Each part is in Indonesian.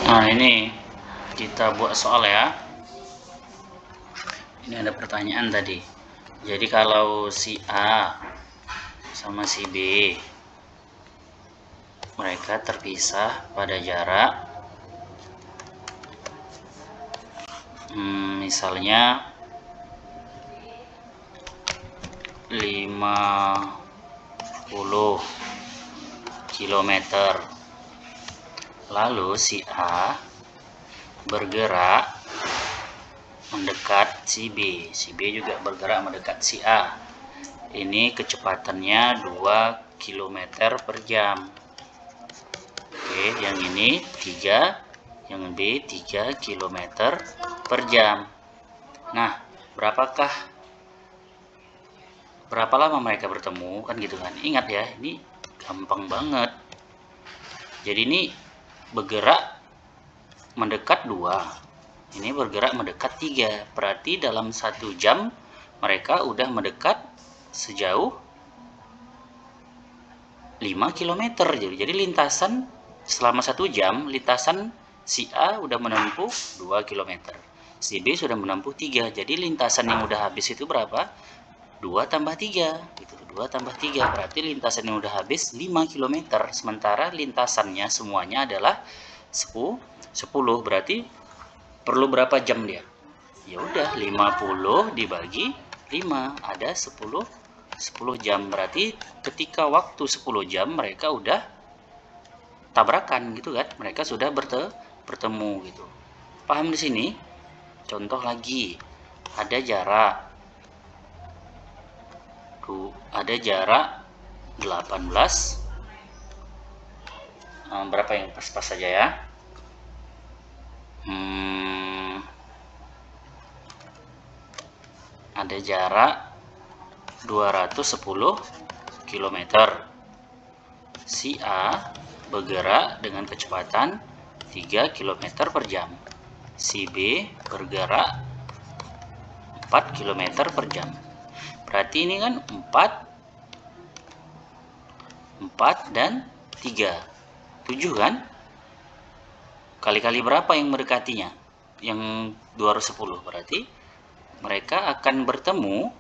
Nah, ini kita buat soal ya. Ini ada pertanyaan tadi. Jadi kalau si A sama si B mereka terpisah pada jarak misalnya 50 km. Lalu si A bergerak mendekat si B. Si B juga bergerak mendekat si A. Ini kecepatannya 2 km per jam. Oke, yang ini 3, yang B 3 km per jam. Nah, berapa lama mereka bertemu kan gitu kan. Ingat ya, ini gampang banget. Jadi ini bergerak mendekat 2, ini bergerak mendekat 3. Berarti dalam 1 jam mereka udah mendekat sejauh 5 km. Jadi lintasan selama 1 jam, lintasan si A udah menempuh 2 km, si B sudah menempuh 3. Jadi lintasan yang udah habis itu berapa? 2 tambah 3 gitu. 2 tambah 3 berarti lintasan yang udah habis 5 km. Sementara lintasannya semuanya adalah 10. Berarti perlu berapa jam dia? Ya udah 50 dibagi 5 ada 10 jam. Berarti ketika waktu 10 jam mereka udah tabrakan gitu kan. Mereka sudah bertemu gitu. Paham di sini? Contoh lagi. Ada jarak 18. Berapa yang pas-pas saja ya? Ada jarak 210 km. Si A bergerak dengan kecepatan 3 km per jam. Si B bergerak 4 km per jam. Berarti ini kan 4 dan 3. 7 kan? Kali-kali berapa yang mendekatinya? Yang 210. Berarti mereka akan bertemu.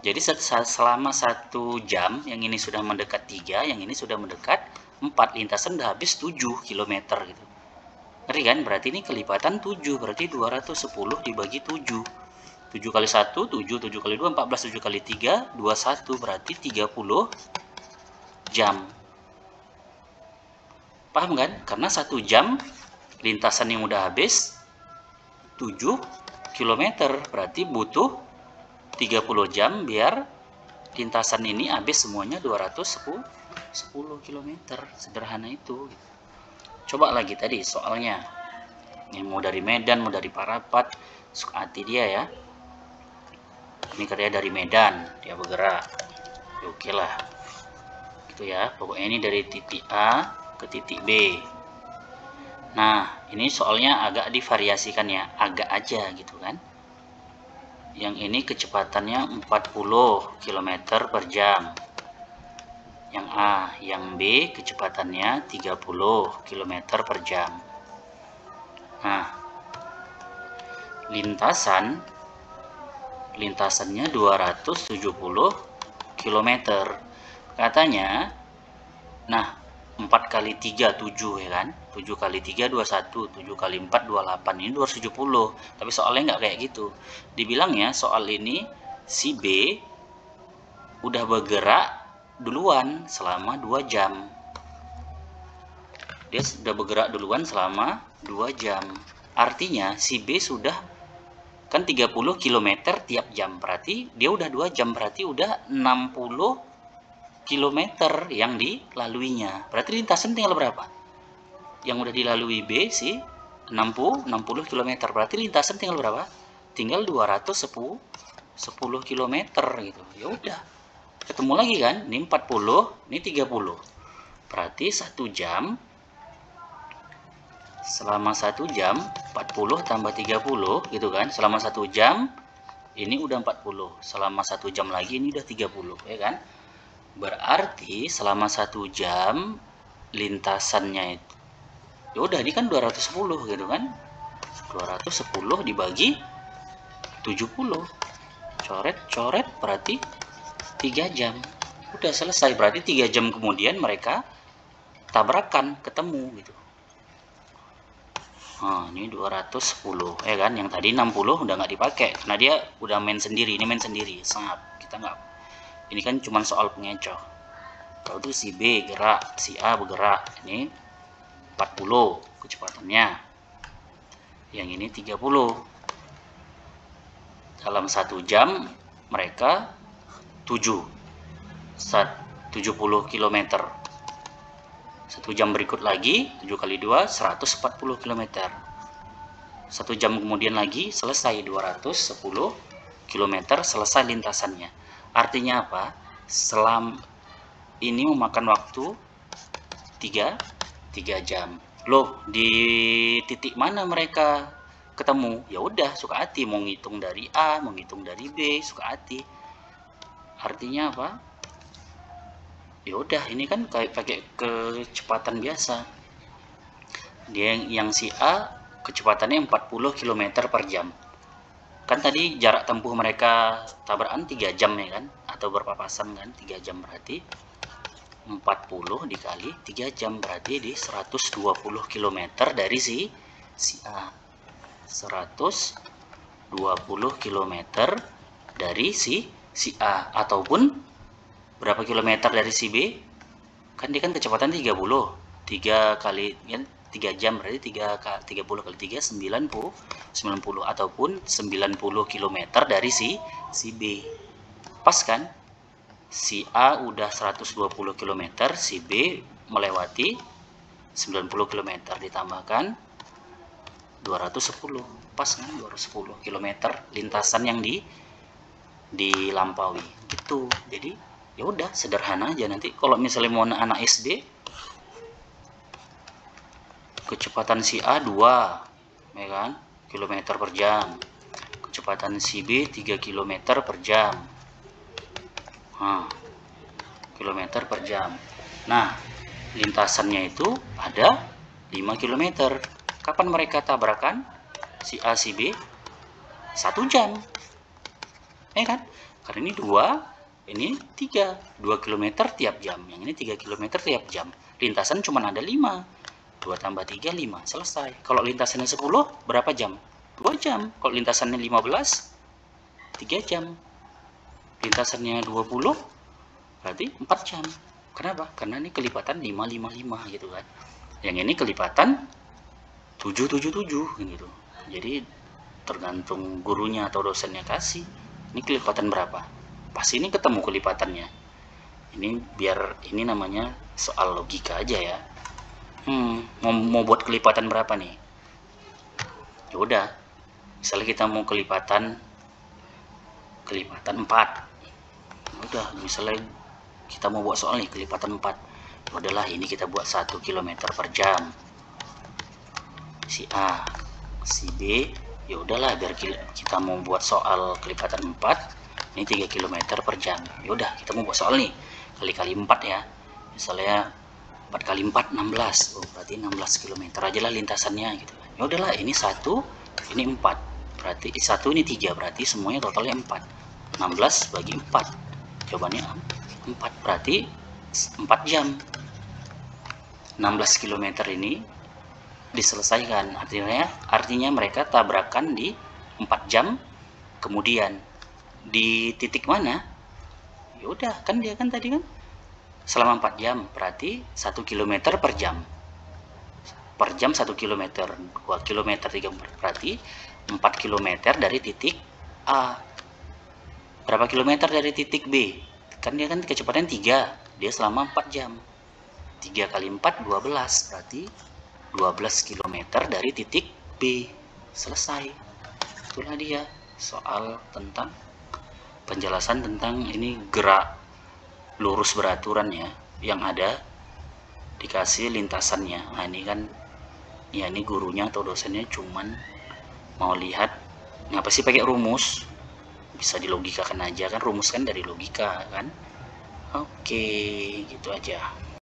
Jadi selama 1 jam, yang ini sudah mendekat 3, yang ini sudah mendekat 4. Lintasan udah habis 7 km gitu. Ngerti kan? Berarti ini kelipatan 7. Berarti 210 dibagi 7. 7 kali 1, 7. 7 kali 2, 14. 7 kali 3, 21. Berarti 30 jam. Paham kan? Karena 1 jam lintasan yang udah habis 7 km. Berarti butuh 30 jam biar lintasan ini habis semuanya 210 km. Sederhana itu. Coba lagi tadi soalnya. Yang mau dari Medan, mau dari Parapat, suka hati dia ya. Ini katanya dari Medan, dia bergerak. Ya, oke lah. Gitu ya. Pokoknya ini dari titik A ke titik B. Nah, ini soalnya agak divariasikan ya, agak aja gitu kan. Yang ini kecepatannya 40 km per jam. Yang A, yang B kecepatannya 30 km per jam. Nah, lintasannya 270 km. Katanya, nah 4 kali 3 7 ya kan, 7 kali 3 21, 7 kali 4 28, ini 270. Tapi soalnya nggak kayak gitu. Dibilangnya soal ini si B udah bergerak duluan selama 2 jam. Dia sudah bergerak duluan selama 2 jam. Artinya si B sudah kan 30 km tiap jam. Berarti dia udah 2 jam, berarti udah 60 km yang dilaluinya. Berarti lintasan tinggal berapa? Yang udah dilalui B sih 60 km. Berarti lintasan tinggal berapa? Tinggal 210 km gitu. Ya udah. Ketemu lagi kan? Ini 40, ini 30. Berarti 1 jam selama 1 jam 40 tambah 30 gitu kan. Selama 1 jam ini udah 40. Selama 1 jam lagi ini udah 30 ya kan? Berarti selama 1 jam lintasannya itu Ya udah, ini kan 210 gitu kan. 210 dibagi 70. Coret berarti 3 jam. Udah selesai, berarti 3 jam kemudian mereka tabrakan, ketemu gitu. Nah, ini 210 ya kan, yang tadi 60 udah nggak dipakai karena dia udah main sendiri. Ini main sendiri, sangat kita nggak, ini kan cuma soal pengecoh. Kalau itu si B gerak, si A bergerak, ini 40 kecepatannya, yang ini 30. Dalam 1 jam mereka 70 km. 1 jam berikut lagi 7 kali 2 140 km. 1 jam kemudian lagi selesai 210 km, selesai lintasannya. Artinya apa? Selam ini memakan waktu 3 jam. Loh, di titik mana mereka ketemu? Ya udah, suka hati, mau ngitung dari A, mau ngitung dari B, suka hati. Artinya apa? Ya udah, ini kan kayak pakai kecepatan biasa. Dia yang si A kecepatannya 40 km per jam. Kan tadi jarak tempuh mereka tabrakan 3 jam ya kan, atau berpapasan kan 3 jam, berarti 40 dikali 3 jam berarti di 120 km dari si A. 120 km dari si A, ataupun berapa kilometer dari si B? Kan dia kan kecepatan 30. 3 kali ya, 3 jam berarti 30 kali 3 90 ataupun 90 km dari si B. Pas kan? Si A udah 120 km, si B melewati 90 km, ditambahkan 210. Pas kan? 210 km lintasan yang dilampaui gitu. Jadi ya udah, sederhana aja. Nanti kalau misalnya mau anak SD, kecepatan si A 2 ya kan, kilometer per jam, kecepatan si B 3 km per jam, kilometer per jam. Nah, lintasannya itu ada 5 km. Kapan mereka tabrakan? Si A si B 1 jam ya kan, karena ini 2, ini 3, 2 km tiap jam, yang ini 3 km tiap jam. Lintasan cuma ada 5, 2 tambah 3 5, selesai. Kalau lintasannya 10 berapa jam? 2 jam. Kalau lintasannya 15 3 jam. Lintasannya 20 berarti 4 jam. Kenapa? Karena ini kelipatan 5 5 5 gitu kan. Yang ini kelipatan 7 7 7 gitu. Jadi tergantung gurunya atau dosennya kasih ini kelipatan berapa. Pas ini ketemu kelipatannya. Ini biar ini namanya soal logika aja ya. Mau buat kelipatan berapa nih? Ya udah, misalnya kita mau kelipatan 4. Udah, misalnya kita mau buat soal nih kelipatan 4. Udahlah, ini kita buat 1 km per jam. Si A, si B, ya udahlah, biar kita mau buat soal kelipatan 4, ini 3 km per jam. Ya udah, kita mau buat soal nih kali-kali 4 ya. Misalnya 4 kali 4 16. Oh, berarti 16 km aja lah lintasannya gitu kan. Ya udahlah, ini 1, ini 4. Berarti 1 ini 3, berarti semuanya totalnya 4. 16 bagi 4. Jawabannya 4, berarti 4 jam. 16 km ini diselesaikan. Artinya mereka tabrakan di 4 jam kemudian. Di titik mana? Ya udah, kan dia kan tadi kan selama 4 jam, berarti 1 km per jam. Per jam 1 km, 2 km, 3 berarti 4 km dari titik A. Berapa kilometer dari titik B? Kan dia kan kecepatan 3, dia selama 4 jam. 3 kali 4 12, berarti 12 km dari titik B. Selesai. Itulah dia soal tentang penjelasan tentang ini gerak lurus beraturan ya, yang ada dikasih lintasannya. Nah, ini kan ya, ini gurunya atau dosennya cuman mau lihat ngapa sih pakai rumus, bisa dilogikakan aja kan, rumus kan dari logika kan. Oke, gitu aja.